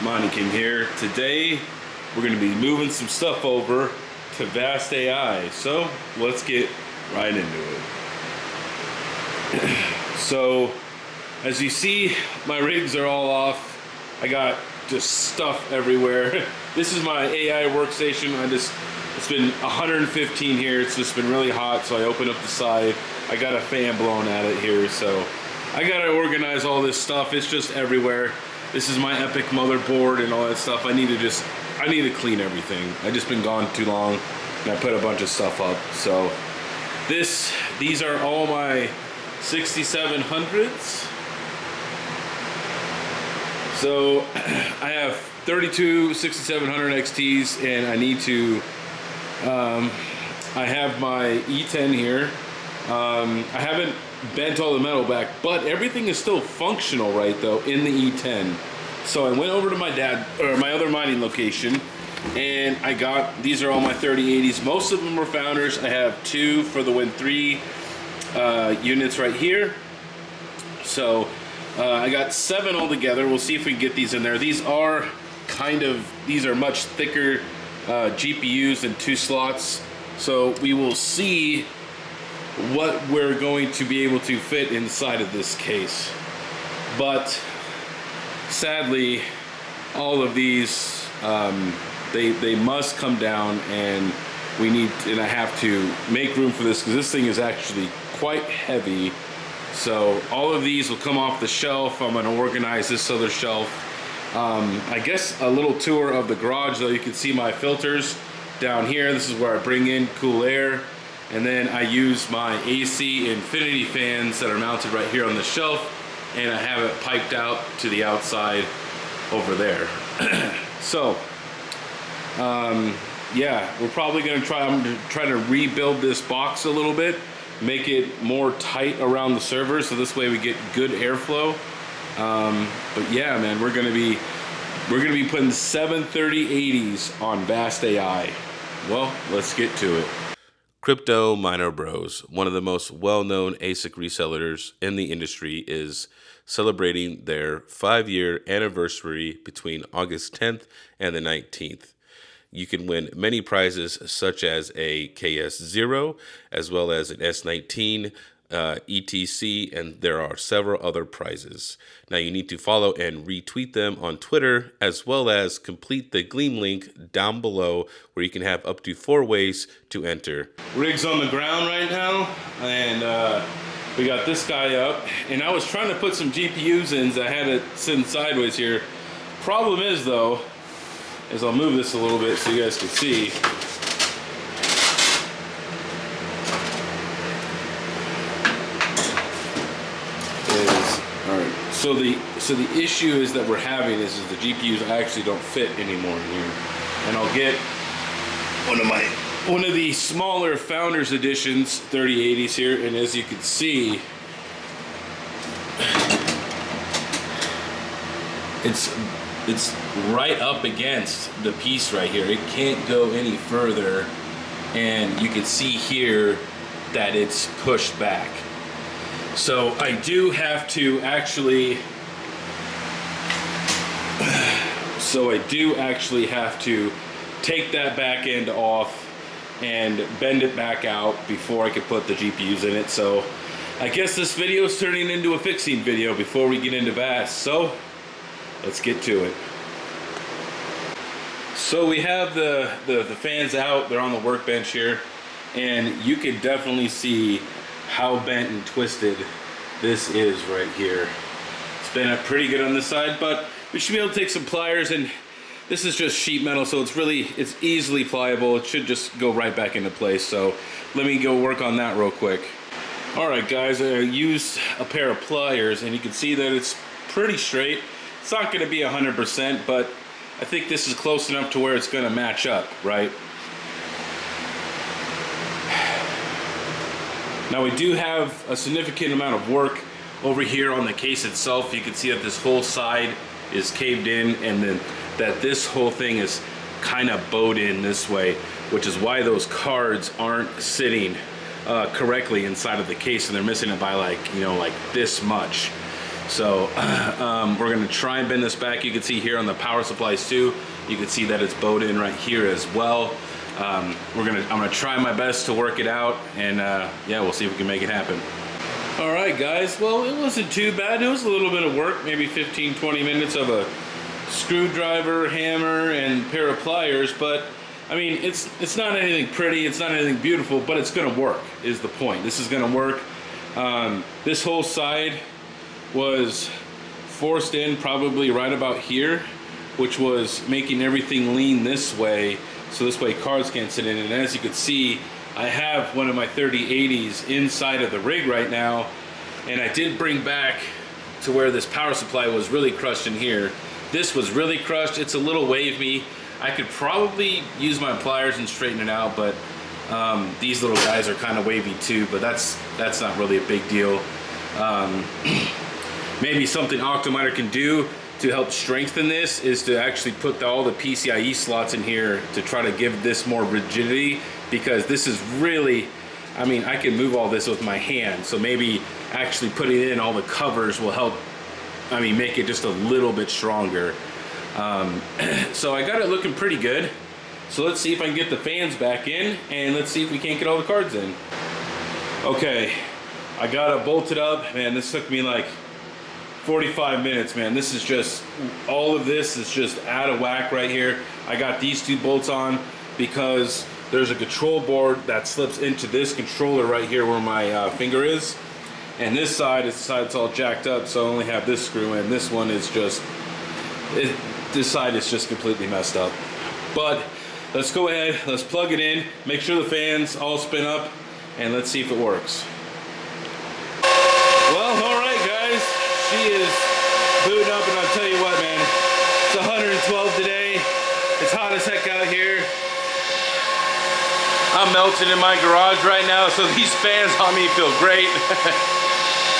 Monty Kim here. Today we're going to be moving some stuff over to vast.ai. So let's get right into it. So as you see, my rigs are all off. I got just stuff everywhere. This is my AI workstation. It's been 115 here. It's just been really hot, so I opened up the side. I got a fan blowing at it here, so I gotta organize all this stuff. It's just everywhere. This is my Epic motherboard and all that stuff. I need to clean everything. I just been gone too long and I put a bunch of stuff up. So these are all my 6700s. So I have 32 6700 XTs and I need to, I have my E10 here. I haven't bent all the metal back, but everything is still functional right though in the E10. So I went over to my other mining location and I got, these are all my 3080s. Most of them are Founders. I have 2 for the Win 3 units right here. So I got 7 altogether. We'll see if we can get these in there. These are much thicker GPUs than 2 slots. So we will see what we're going to be able to fit inside of this case. But sadly, all of these, they must come down, and I have to make room for this because this thing is actually quite heavy. So all of these will come off the shelf. I'm going to organize this other shelf. I guess a little tour of the garage, though. You can see my filters down here. This is where I bring in cool air. And then I use my AC infinity fans that are mounted right here on the shelf, and I have it piped out to the outside over there. So, yeah, we're probably gonna I'm gonna try to rebuild this box a little bit, make it more tight around the server, so this way we get good airflow. But yeah, man, we're gonna be putting 73080s on vast.ai. Well, let's get to it. Crypto Miner Bros, one of the most well-known ASIC resellers in the industry, is celebrating their 5-year anniversary between August 10th and the 19th. You can win many prizes such as a KS0 as well as an S19 ETC, and there are several other prizes. Now you need to follow and retweet them on Twitter, as well as complete the Gleam link down below where you can have up to 4 ways to enter. Rig's on the ground right now, and we got this guy up, and I was trying to put some GPUs in, so I had it sitting sideways here. Problem is though, is I'll move this a little bit so you guys can see. So the issue is that we're having is the GPUs actually don't fit anymore in here, and I'll get one of the smaller Founders Editions 3080s here, and as you can see, it's right up against the piece right here. It can't go any further, and you can see here that it's pushed back. So I do have to actually take that back end off and bend it back out before I could put the GPUs in it. So I guess this video is turning into a fixing video before we get into VAST. So let's get to it. So we have the fans out, they're on the workbench here, and you can definitely see how bent and twisted this is right here. It's been pretty good on this side, but we should be able to take some pliers, and this is just sheet metal, so it's easily pliable. It should just go right back into place. So let me go work on that real quick. All right, guys, I used a pair of pliers, and you can see that it's pretty straight. It's not gonna be 100%, but I think this is close enough to where it's gonna match up, right? Now we do have a significant amount of work over here on the case itself. You can see that this whole side is caved in, and then that this whole thing is kind of bowed in this way, which is why those cards aren't sitting correctly inside of the case, and they're missing it by like this much. So we're gonna try and bend this back. You can see here on the power supplies too, you can see that it's bowed in right here as well. I'm gonna try my best to work it out, and yeah, we'll see if we can make it happen. All right, guys, well, it wasn't too bad. It was a little bit of work, maybe 15-20 minutes of a screwdriver, hammer, and pair of pliers, but I mean, it's not anything pretty, it's not anything beautiful, but it's gonna work, is the point. This is gonna work. This whole side was forced in probably right about here, which was making everything lean this way, so this way cars can't sit in it. And as you can see, I have one of my 3080s inside of the rig right now, and I did bring back to where this power supply was really crushed in here. This was really crushed. It's a little wavy. I could probably use my pliers and straighten it out, but these little guys are kind of wavy too, but that's not really a big deal. Maybe something Octominer can do to help strengthen this is to actually put all the PCIe slots in here to try to give this more rigidity, because this is really, I mean, I can move all this with my hand, so maybe actually putting in all the covers will help, I mean, make it just a little bit stronger. So I got it looking pretty good. So let's see if I can get the fans back in, and let's see if we can't get all the cards in. Okay, I got it bolted up. Man, this took me like 45 minutes, man. This is just, all of this is just out of whack right here. I got these two bolts on because there's a control board that slips into this controller right here where my finger is. And this side is the side that's all jacked up, so I only have this screw in. This one is just, this side is just completely messed up. But let's go ahead, let's plug it in, make sure the fans all spin up, and let's see if it works. Well, all right, guys. She is booting up, and I'll tell you what, man, it's 112 today. It's hot as heck out here. I'm melting in my garage right now, so these fans on me feel great.